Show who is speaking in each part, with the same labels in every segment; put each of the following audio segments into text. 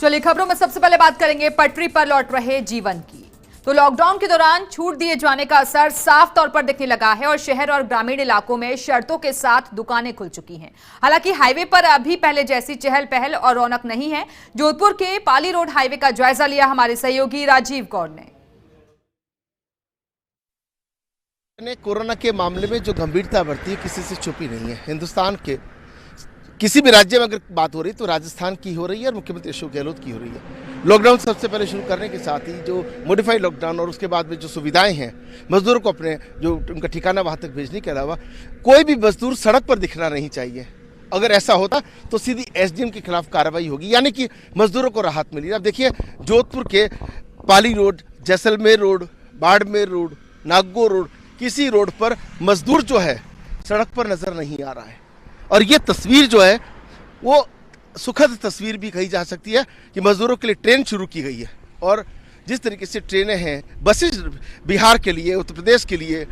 Speaker 1: चलिए खबरों में सबसे पहले बात करेंगे पटरी पर लौट रहे जीवन की। तो लॉकडाउन के दौरान छूट दिए जाने का असर साफ तौर पर दिखने लगा है और शहर और ग्रामीण इलाकों में शर्तों के साथ दुकानें खुल चुकी हैं। हालांकि हाईवे पर अभी पहले जैसी चहल पहल और रौनक नहीं है। जोधपुर के पाली रोड हाईवे का जायजा लिया हमारे सहयोगी राजीव गौड़ ने।
Speaker 2: कोरोना के मामले में जो गंभीरता बढ़ती है किसी से छुपी नहीं है। हिंदुस्तान के किसी भी राज्य में अगर बात हो रही तो राजस्थान की हो रही है और मुख्यमंत्री अशोक गहलोत की हो रही है। लॉकडाउन सबसे पहले शुरू करने के साथ ही जो मॉडिफाइड लॉकडाउन और उसके बाद में जो सुविधाएं हैं मजदूरों को अपने जो उनका ठिकाना वहां तक भेजने के अलावा कोई भी मजदूर सड़क पर दिखना नहीं चाहिए। अगर ऐसा होता तो सीधी एसडीएम के खिलाफ कार्रवाई होगी, यानी कि मजदूरों को राहत मिली। अब देखिए जोधपुर के Pali road, Jaisalmer road, Barmer road, Nagaur road, किसी रोड पर मजदूर जो है सड़क पर नजर नहीं आ रहा है। और ये तस्वीर जो है वो सुखद तस्वीर भी कही जा सकती है कि मजदूरों के लिए ट्रेन शुरू की गई है और जिस तरीके से ट्रेनें हैं, बसेस बिहार के लिए, उत्तर प्रदेश के लिए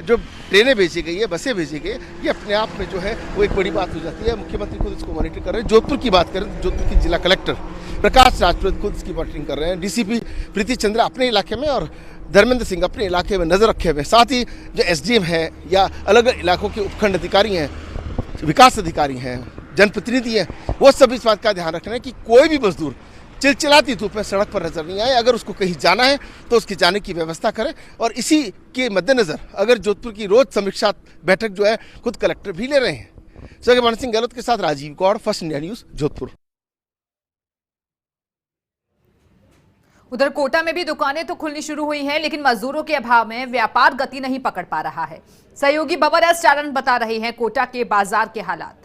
Speaker 2: जो ट्रेनें भेजी गई है, बसें भेजी गई है, ये अपने आप में जो है वो एक बड़ी बात हो जाती है। मुख्यमंत्री खुद इसको मॉनिटर कर रहे हैं। जोधपुर की बात करें तो जोधपुर की जिला कलेक्टर प्रकाश राजपूत खुद इसकी मॉनिटरिंग कर रहे हैं। डीसीपी प्रीति चंद्रा अपने इलाके में और धर्मेंद्र सिंह अपने इलाके में नजर रखे हुए, साथ ही जो एसडीएम है या अलग अलग इलाकों के उपखंड अधिकारी हैं, विकास अधिकारी हैं, जनप्रतिनिधि हैं, वो सब इस बात का ध्यान रख रहे हैं कि कोई भी मजदूर चिलचिलाती धूप में सड़क पर नजर नहीं आए। अगर उसको कहीं जाना है तो उसके जाने की व्यवस्था करें। और इसी के मद्देनजर अगर जोधपुर की रोज समीक्षा बैठक जो है खुद कलेक्टर भी ले रहे हैं। सर सिंह गहलोत के साथ Rajeev Gaur, first India news, Jodhpur.
Speaker 1: उधर कोटा में भी दुकानें तो खुलनी शुरू हुई हैं, लेकिन मजदूरों के अभाव में व्यापार गति नहीं पकड़ पा रहा है। सहयोगी बबर एस चारण बता रही हैं कोटा के बाजार के हालात।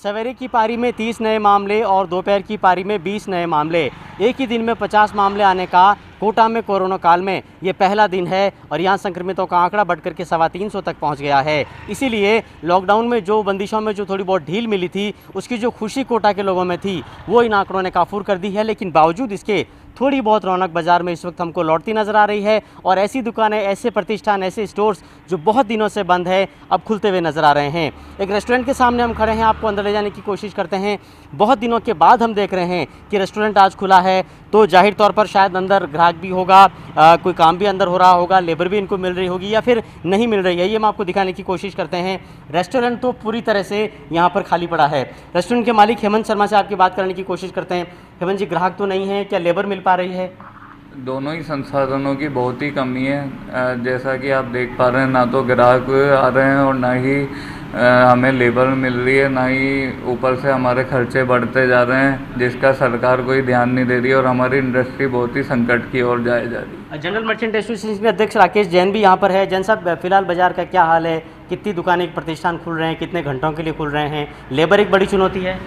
Speaker 3: सवेरे की पारी में 30 नए मामले और दोपहर की पारी में 20 नए मामले। एक ही दिन में 50 मामले आने का कोटा में कोरोना काल में ये पहला दिन है और यहाँ संक्रमितों का आंकड़ा बढ़कर के 350 तक पहुँच गया है। इसीलिए लॉकडाउन में जो बंदिशों में जो थोड़ी बहुत ढील मिली थी उसकी जो खुशी कोटा के लोगों में थी वो इन आंकड़ों ने काफूर कर दी है। लेकिन बावजूद इसके थोड़ी बहुत रौनक बाजार में इस वक्त हमको लौटती नज़र आ रही है और ऐसी दुकानें, ऐसे प्रतिष्ठान, ऐसे स्टोर्स जो बहुत दिनों से बंद है अब खुलते हुए नज़र आ रहे हैं। एक रेस्टोरेंट के सामने हम खड़े हैं, आपको अंदर ले जाने की कोशिश करते हैं। बहुत दिनों के बाद हम देख रहे हैं कि रेस्टोरेंट आज खुला है, तो जाहिर तौर पर शायद अंदर ग्राहक भी होगा, कोई काम भी अंदर हो रहा होगा, लेबर भी इनको मिल रही होगी या फिर नहीं मिल रही है, ये हम आपको दिखाने की कोशिश करते हैं। रेस्टोरेंट तो पूरी तरह से यहाँ पर खाली पड़ा है। रेस्टोरेंट के मालिक हेमंत शर्मा से आपकी बात करने की कोशिश करते हैं। हेमंत जी, ग्राहक तो नहीं है, क्या लेबर मिल पा रही है?
Speaker 4: दोनों ही संसाधनों की बहुत ही कमी है। जैसा कि आप देख पा रहे हैं, ना तो ग्राहक आ रहे हैं और ना ही हमें लेबर मिल रही है, ना ही ऊपर से हमारे खर्चे बढ़ते जा रहे हैं जिसका सरकार कोई ध्यान नहीं दे रही और हमारी इंडस्ट्री बहुत ही संकट की ओर जाए जा रही है।
Speaker 3: जनरल मर्चेंट एसोसिएशन के अध्यक्ष राकेश जैन भी यहाँ पर है। जैन साहब, फिलहाल बाजार का क्या हाल है? कितनी दुकानें, प्रतिष्ठान खुल रहे हैं, कितने घंटों के लिए खुल रहे हैं? लेबर एक बड़ी चुनौती है।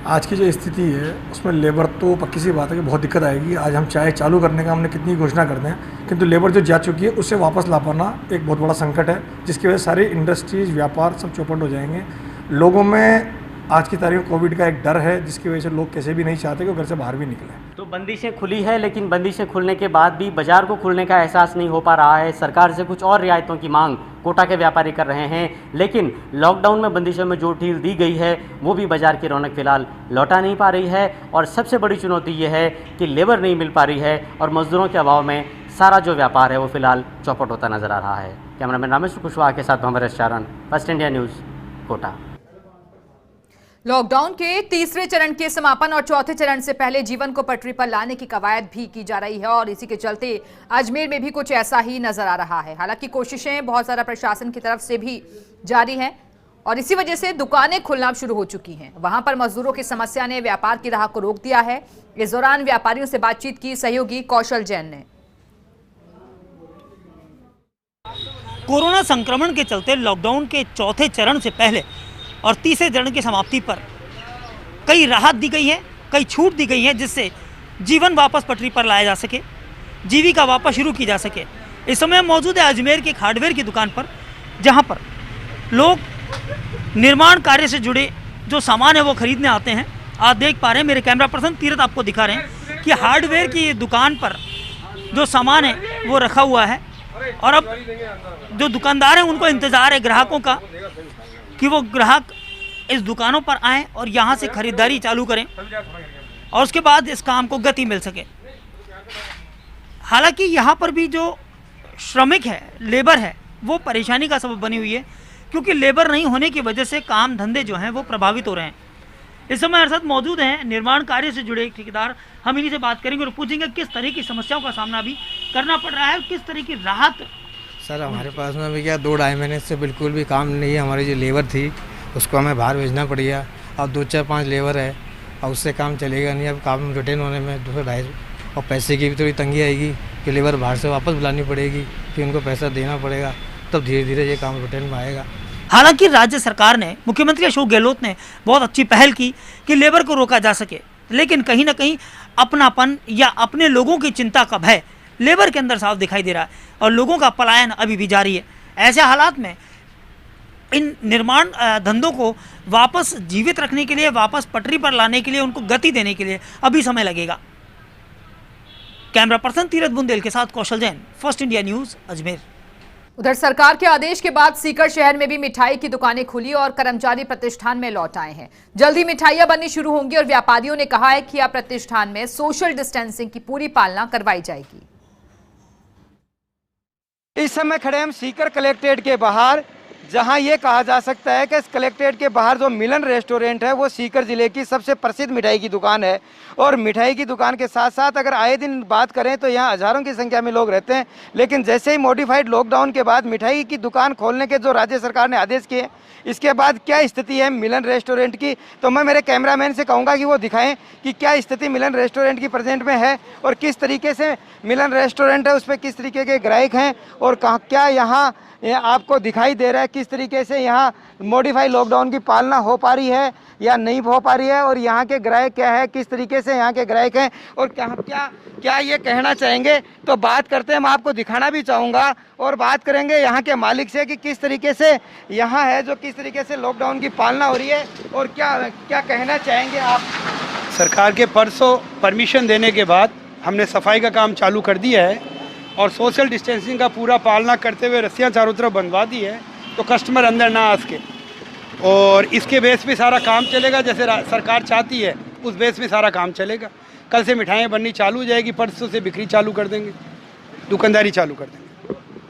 Speaker 5: आज की जो स्थिति है उसमें लेबर तो पक्की सी बात है कि बहुत दिक्कत आएगी। आज हम चाहे चालू करने का हमने कितनी घोषणा करते हैं, किंतु लेबर जो जा चुकी है उससे वापस ला पाना एक बहुत बड़ा संकट है, जिसकी वजह से सारी इंडस्ट्रीज, व्यापार सब चौपट हो जाएंगे। लोगों में आज की तारीख में कोविड का एक डर है जिसकी वजह से लोग कैसे भी नहीं चाहते कि घर से बाहर भी निकलें।
Speaker 3: तो बंदिशें खुली है, लेकिन बंदिशें खुलने के बाद भी बाजार को खुलने का एहसास नहीं हो पा रहा है। सरकार से कुछ और रियायतों की मांग कोटा के व्यापारी कर रहे हैं, लेकिन लॉकडाउन में बंदिशों में जो ढील दी गई है वो भी बाजार की रौनक फिलहाल लौटा नहीं पा रही है। और सबसे बड़ी चुनौती ये है कि लेबर नहीं मिल पा रही है और मजदूरों के अभाव में सारा जो व्यापार है वो फिलहाल चौपट होता नजर आ रहा है। कैमरामैन रामेश कुशवाहा के साथ Babar S Charan, first India news, Kota.
Speaker 1: Lockdown के तीसरे चरण के समापन और चौथे चरण से पहले जीवन को पटरी पर लाने की कवायद भी की जा रही है और इसी के चलते अजमेर में भी कुछ ऐसा ही नजर आ रहा है। हालांकि कोशिशें बहुत सारा प्रशासन की तरफ से भी जारी है और इसी वजह से दुकानें खुलना शुरू हो चुकी हैं। वहां पर मजदूरों की समस्या ने व्यापार की राह को रोक दिया है। इस दौरान व्यापारियों से बातचीत की सहयोगी कौशल जैन ने।
Speaker 6: कोरोना संक्रमण के चलते लॉकडाउन के चौथे चरण से पहले और तीसरे चरण की समाप्ति पर कई राहत दी गई है, कई छूट दी गई है, जिससे जीवन वापस पटरी पर लाया जा सके, जीविका वापस शुरू की जा सके। इस समय मौजूद है अजमेर के एक हार्डवेयर की दुकान पर, जहां पर लोग निर्माण कार्य से जुड़े जो सामान है वो खरीदने आते हैं। आप देख पा रहे हैं, मेरे कैमरा पर्सन तीरथ आपको दिखा रहे हैं कि हार्डवेयर की दुकान पर जो सामान है वो रखा हुआ है और अब जो दुकानदार हैं उनको इंतज़ार है ग्राहकों का कि वो ग्राहक इस दुकानों पर आएं और यहाँ से खरीदारी चालू करें और उसके बाद इस काम को गति मिल सके। हालांकि यहाँ पर भी जो श्रमिक है, लेबर है, वो परेशानी का सबब बनी हुई है, क्योंकि लेबर नहीं होने की वजह से काम धंधे जो हैं वो प्रभावित हो रहे हैं। इस समय हमारे साथ मौजूद हैं निर्माण कार्य से जुड़े एक ठेकेदार। हम इन्हीं से बात करेंगे और पूछेंगे किस तरह की समस्याओं का सामना भी करना पड़ रहा है, किस तरह की राहत।
Speaker 7: सर हमारे पास में भी क्या 2-2.5 महीने से बिल्कुल भी काम नहीं है। हमारी जो लेबर थी उसको हमें बाहर भेजना पड़ गया। अब 2-4-5 लेबर है और उससे काम चलेगा नहीं। अब काम रिटर्न होने में 2-2.5 और पैसे की भी थोड़ी तंगी आएगी कि लेबर बाहर से वापस बुलानी पड़ेगी, फिर उनको पैसा देना पड़ेगा, तब धीरे धीरे ये काम रिटर्न में आएगा।
Speaker 6: हालांकि राज्य सरकार ने, मुख्यमंत्री अशोक गहलोत ने बहुत अच्छी पहल की कि लेबर को रोका जा सके, लेकिन कहीं ना कहीं अपनापन या अपने लोगों की चिंता का भय लेबर के अंदर साफ दिखाई दे रहा है और लोगों का पलायन अभी भी जारी है। ऐसे हालात में इन निर्माण धंधों को वापस जीवित रखने के लिए, वापस पटरी पर लाने के लिए, उनको गति देने के लिए अभी समय लगेगा। कैमरा पर्सन तीरथ बुंदेल के साथ Kaushal Jain, first India news, Ajmer.
Speaker 1: उधर सरकार के आदेश के बाद सीकर शहर में भी मिठाई की दुकानें खुली और कर्मचारी प्रतिष्ठान में लौट आए हैं। जल्द ही मिठाइयां बननी शुरू होंगी और व्यापारियों ने कहा है कि अब प्रतिष्ठान में सोशल डिस्टेंसिंग की पूरी पालना करवाई जाएगी।
Speaker 8: इस समय खड़े हम सीकर कलेक्ट्रेट के बाहर, जहां ये कहा जा सकता है कि इस कलेक्ट्रेट के बाहर जो मिलन रेस्टोरेंट है वो सीकर ज़िले की सबसे प्रसिद्ध मिठाई की दुकान है। और मिठाई की दुकान के साथ साथ अगर आए दिन बात करें तो यहाँ हज़ारों की संख्या में लोग रहते हैं। लेकिन जैसे ही मॉडिफाइड लॉकडाउन के बाद मिठाई की दुकान खोलने के जो राज्य सरकार ने आदेश किए, इसके बाद क्या स्थिति है मिलन रेस्टोरेंट की, तो मैं मेरे कैमरामैन से कहूँगा कि वो दिखाएं कि क्या स्थिति मिलन रेस्टोरेंट की प्रेजेंट में है और किस तरीके से मिलन रेस्टोरेंट है, उस पर किस तरीके के ग्राहक हैं और क्या यहाँ आपको दिखाई दे रहा है किस तरीके से यहाँ मॉडिफाइड लॉकडाउन की पालना हो पा रही है या नहीं हो पा रही है, और यहाँ के ग्राहक क्या है, किस तरीके से यहाँ के ग्राहक हैं और क्या ये कहना चाहेंगे। तो बात करते हैं, मैं आपको दिखाना भी चाहूँगा और बात करेंगे यहाँ के मालिक से कि किस तरीके से यहाँ है, जो किस तरीके से लॉकडाउन की पालना हो रही है और क्या कहना चाहेंगे आप।
Speaker 9: सरकार के परसों परमिशन देने के बाद हमने सफाई का काम चालू कर दिया है और सोशल डिस्टेंसिंग का पूरा पालना करते हुए रस्सियाँ चारों तरफ बंधवा दी है, तो कस्टमर अंदर ना आ सके और इसके बेस पे सारा काम चलेगा। जैसे सरकार चाहती है उस बेस पे सारा काम चलेगा। कल से मिठाइयाँ बननी चालू हो जाएगी, परसों से बिक्री चालू कर देंगे, दुकानदारी चालू कर देंगे।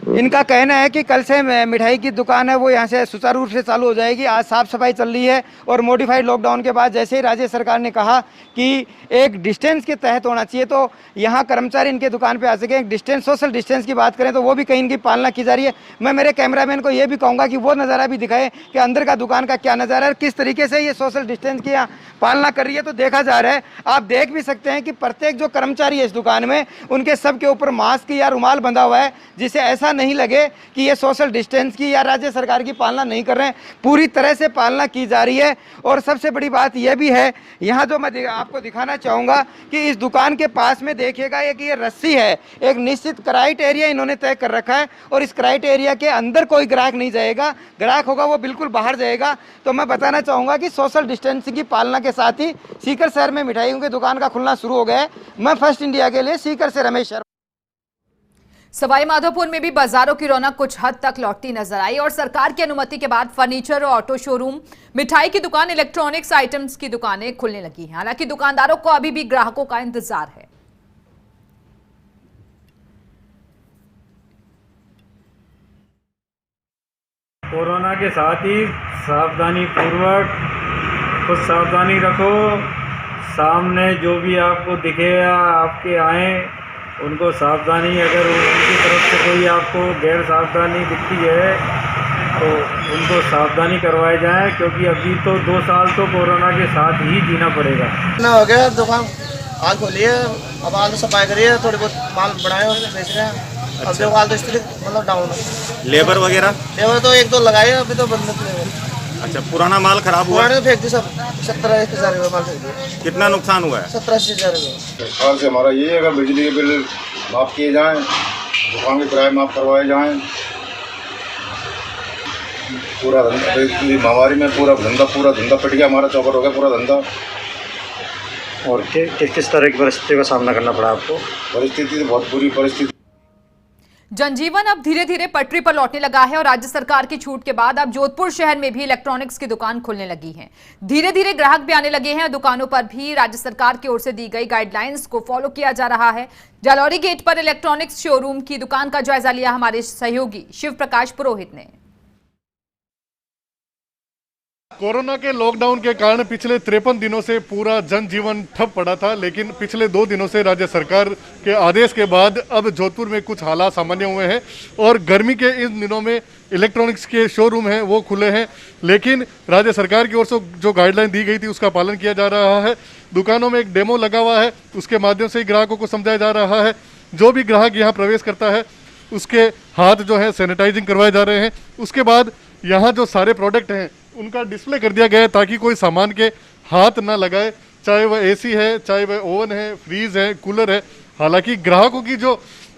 Speaker 8: इनका कहना है कि कल से मिठाई की दुकान है वो यहाँ से सुचारू रूप से चालू हो जाएगी। आज साफ़ सफाई चल रही है और मॉडिफाइड लॉकडाउन के बाद जैसे ही राज्य सरकार ने कहा कि एक डिस्टेंस के तहत होना चाहिए तो यहाँ कर्मचारी इनके दुकान पे आ सके। एक डिस्टेंस, सोशल डिस्टेंस की बात करें तो वो भी कहीं इनकी पालना की जा रही है। मैं मेरे कैमरामैन को ये भी कहूँगा कि वो नज़ारा भी दिखाए कि अंदर का दुकान का क्या नज़ारा है और किस तरीके से ये सोशल डिस्टेंस की यहाँ पालना कर रही है। तो देखा जा रहा है, आप देख भी सकते हैं कि प्रत्येक जो कर्मचारी है इस दुकान में, उनके सबके ऊपर मास्क या रुमाल बंधा हुआ है, जिससे ऐसा नहीं लगे कि ये सोशल डिस्टेंस की या राज्य सरकार की पालना नहीं कर रहे हैं। पूरी तरह से पालना की जा रही है। और सबसे बड़ी बात यह भी है, यहाँ जो मैं आपको दिखाना चाहूँगा कि इस दुकान के पास में देखिएगा कि ये रस्सी है, एक निश्चित क्राइटेरिया इन्होंने तय कर रखा है और इस क्राइटेरिया के अंदर कोई ग्राहक नहीं जाएगा। ग्राहक होगा वो बिल्कुल बाहर जाएगा। तो मैं बताना चाहूँगा कि सोशल डिस्टेंसिंग की पालना के साथ ही सीकर शहर में मिठाइयों की दुकान का खुलना शुरू हो गया है। मैं फर्स्ट इंडिया के लिए सीकर से रमेश शर्मा।
Speaker 1: सवाई माधोपुर में भी बाजारों की रौनक कुछ हद तक लौटती नजर आई और सरकार की अनुमति के बाद फर्नीचर और ऑटो शोरूम, मिठाई की दुकान, इलेक्ट्रॉनिक्स आइटम्स की दुकानें खुलने लगी हैं। हालांकि दुकानदारों को अभी भी ग्राहकों का इंतजार है।
Speaker 10: कोरोना के साथ ही सावधानी पूर्वक कुछ सावधानी रखो। सामने जो भी आपको दिखेगा, आपके आए उनको सावधानी, अगर उनकी तरफ से कोई आपको गैर सावधानी दिखती है तो उनको सावधानी करवाए जाए, क्योंकि अभी तो 2 साल तो कोरोना के साथ ही जीना पड़ेगा।
Speaker 2: ना हो गया, दुकान आज खोलिए, अब आज तो सफाई करिए, थोड़ी बहुत माल बनाए और बेच रहे हैं। अब जो हाल तो स्थिति मतलब डाउन है।
Speaker 11: लेबर वगैरह
Speaker 2: तो 1-2 लगाए, अभी तो बंद है।
Speaker 11: अच्छा, पुराना माल खराब हुआ?
Speaker 2: पुराने फेंक दी सब, 70-80 हज़ार माल फेंक दिया।
Speaker 11: कितना नुकसान हुआ है?
Speaker 2: 70-80 हज़ार।
Speaker 12: सरकार से हमारा ये है कि बिजली के बिल माफ़ किए जाएं, दुकान के किराए माफ़ करवाए जाएं। पूरा धंधा महामारी में पूरा धंधा पिट गया, हमारा चौपट हो गया पूरा धंधा।
Speaker 13: और किस तरह की परिस्थितियों का सामना करना पड़ा आपको?
Speaker 12: परिस्थिति तो बहुत बुरी परिस्थिति।
Speaker 1: जनजीवन अब धीरे धीरे पटरी पर लौटने लगा है और राज्य सरकार की छूट के बाद अब जोधपुर शहर में भी इलेक्ट्रॉनिक्स की दुकान खुलने लगी है। धीरे धीरे ग्राहक भी आने लगे हैं और दुकानों पर भी राज्य सरकार की ओर से दी गई गाइडलाइंस को फॉलो किया जा रहा है। जालौरी गेट पर इलेक्ट्रॉनिक्स शोरूम की दुकान का जायजा लिया हमारे सहयोगी शिव प्रकाश पुरोहित ने।
Speaker 14: कोरोना के लॉकडाउन के कारण पिछले 53 दिनों से पूरा जनजीवन ठप पड़ा था, लेकिन पिछले 2 दिनों से राज्य सरकार के आदेश के बाद अब जोधपुर में कुछ हालात सामान्य हुए हैं और गर्मी के इन दिनों में इलेक्ट्रॉनिक्स के शोरूम हैं वो खुले हैं। लेकिन राज्य सरकार की ओर से जो गाइडलाइन दी गई थी उसका पालन किया जा रहा है। दुकानों में एक डेमो लगा हुआ है, उसके माध्यम से ही ग्राहकों को समझाया जा रहा है। जो भी ग्राहक यहाँ प्रवेश करता है उसके हाथ जो है सैनिटाइजिंग करवाए जा रहे हैं। उसके बाद यहाँ जो सारे प्रोडक्ट हैं उनका डिस्प्ले कर दिया गया है ताकि कोई सामान के हाथ ना लगाए, चाहे वह एसी है, चाहे वह ओवन है, फ्रीज है, कूलर है। हालांकि ग्राहकों की जो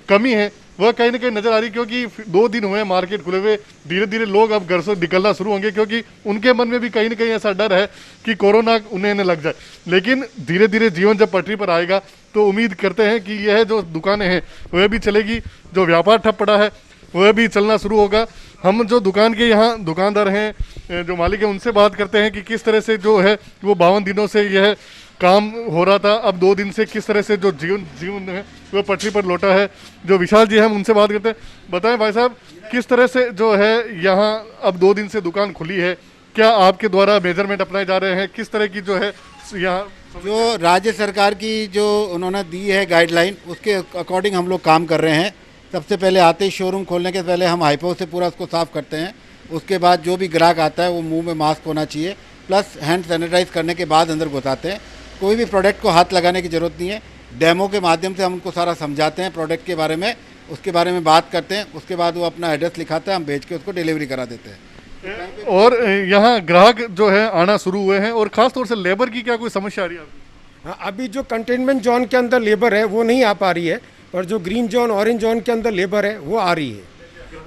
Speaker 14: कमी है वह कहीं ना कहीं नजर आ रही, क्योंकि 2 दिन हुए मार्केट खुले हुए। धीरे धीरे लोग अब घर से निकलना शुरू होंगे क्योंकि उनके मन में भी कहीं ना कहीं ऐसा डर है कि कोरोना उन्हें न लग जाए। लेकिन धीरे धीरे जीवन जब पटरी पर आएगा तो उम्मीद करते हैं कि यह जो दुकानें हैं वह भी चलेगी, जो व्यापार ठप पड़ा है वह भी चलना शुरू होगा। हम जो दुकान के यहाँ दुकानदार हैं, जो मालिक हैं, उनसे बात करते हैं कि किस तरह से जो है वो 52 दिनों से यह काम हो रहा था, अब 2 दिन से किस तरह से जो जीवन है वह पटरी पर लौटा है। जो विशाल जी हैं हम उनसे बात करते हैं। बताएं भाई साहब, किस तरह से जो है यहाँ अब 2 दिन से दुकान खुली है, क्या आपके द्वारा मेजरमेंट अपनाए जा रहे हैं, किस तरह की जो है यहाँ
Speaker 15: जो राज्य सरकार की जो उन्होंने दी है गाइडलाइन उसके अकॉर्डिंग हम लोग काम कर रहे हैं। सबसे पहले आते ही शोरूम खोलने के पहले हम हाइपो से पूरा उसको साफ़ करते हैं। उसके बाद जो भी ग्राहक आता है वो मुंह में मास्क होना चाहिए, प्लस हैंड सैनिटाइज करने के बाद अंदर घुसाते हैं। कोई भी प्रोडक्ट को हाथ लगाने की ज़रूरत नहीं है। डेमो के माध्यम से हम उनको सारा समझाते हैं प्रोडक्ट के बारे में, उसके बारे में बात करते हैं। उसके बाद वो अपना एड्रेस लिखाता है, हम भेज के उसको डिलीवरी करा देते हैं।
Speaker 14: और यहाँ ग्राहक जो है आना शुरू हुए हैं और ख़ास तौर से लेबर की क्या कोई समस्या आ रही है आपको?
Speaker 5: अभी जो कंटेनमेंट जोन के अंदर लेबर है वो नहीं आ पा रही है, पर जो ग्रीन जोन ऑरेंज जोन के अंदर लेबर है वो आ रही है।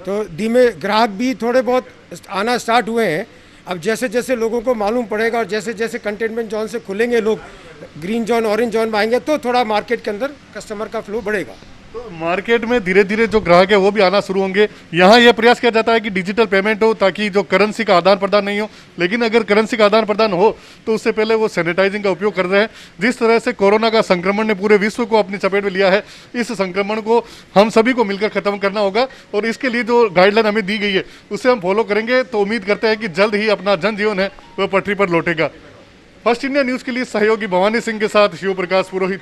Speaker 5: तो धीमे ग्राहक भी थोड़े बहुत आना स्टार्ट हुए हैं। अब जैसे जैसे लोगों को मालूम पड़ेगा और जैसे जैसे कंटेनमेंट जोन से खुलेंगे लोग ग्रीन जोन ऑरेंज जोन में आएंगे तो थोड़ा मार्केट के अंदर कस्टमर का फ्लो बढ़ेगा।
Speaker 14: तो मार्केट में धीरे धीरे जो ग्राहक है वो भी आना शुरू होंगे। यहाँ यह प्रयास किया जाता है कि डिजिटल पेमेंट हो ताकि जो करेंसी का आदान प्रदान नहीं हो, लेकिन अगर करेंसी का आदान प्रदान हो तो उससे पहले वो सैनिटाइजिंग का उपयोग कर रहे हैं। जिस तरह से कोरोना का संक्रमण ने पूरे विश्व को अपनी चपेट में लिया है, इस संक्रमण को हम सभी को मिलकर खत्म करना होगा और इसके लिए जो गाइडलाइन हमें दी गई है उसे हम फॉलो करेंगे तो उम्मीद करते हैं कि जल्द ही अपना जनजीवन है वह पटरी पर लौटेगा। फर्स्ट इंडिया न्यूज़ के लिए सहयोगी भवानी सिंह के साथ शिव प्रकाश पुरोहित।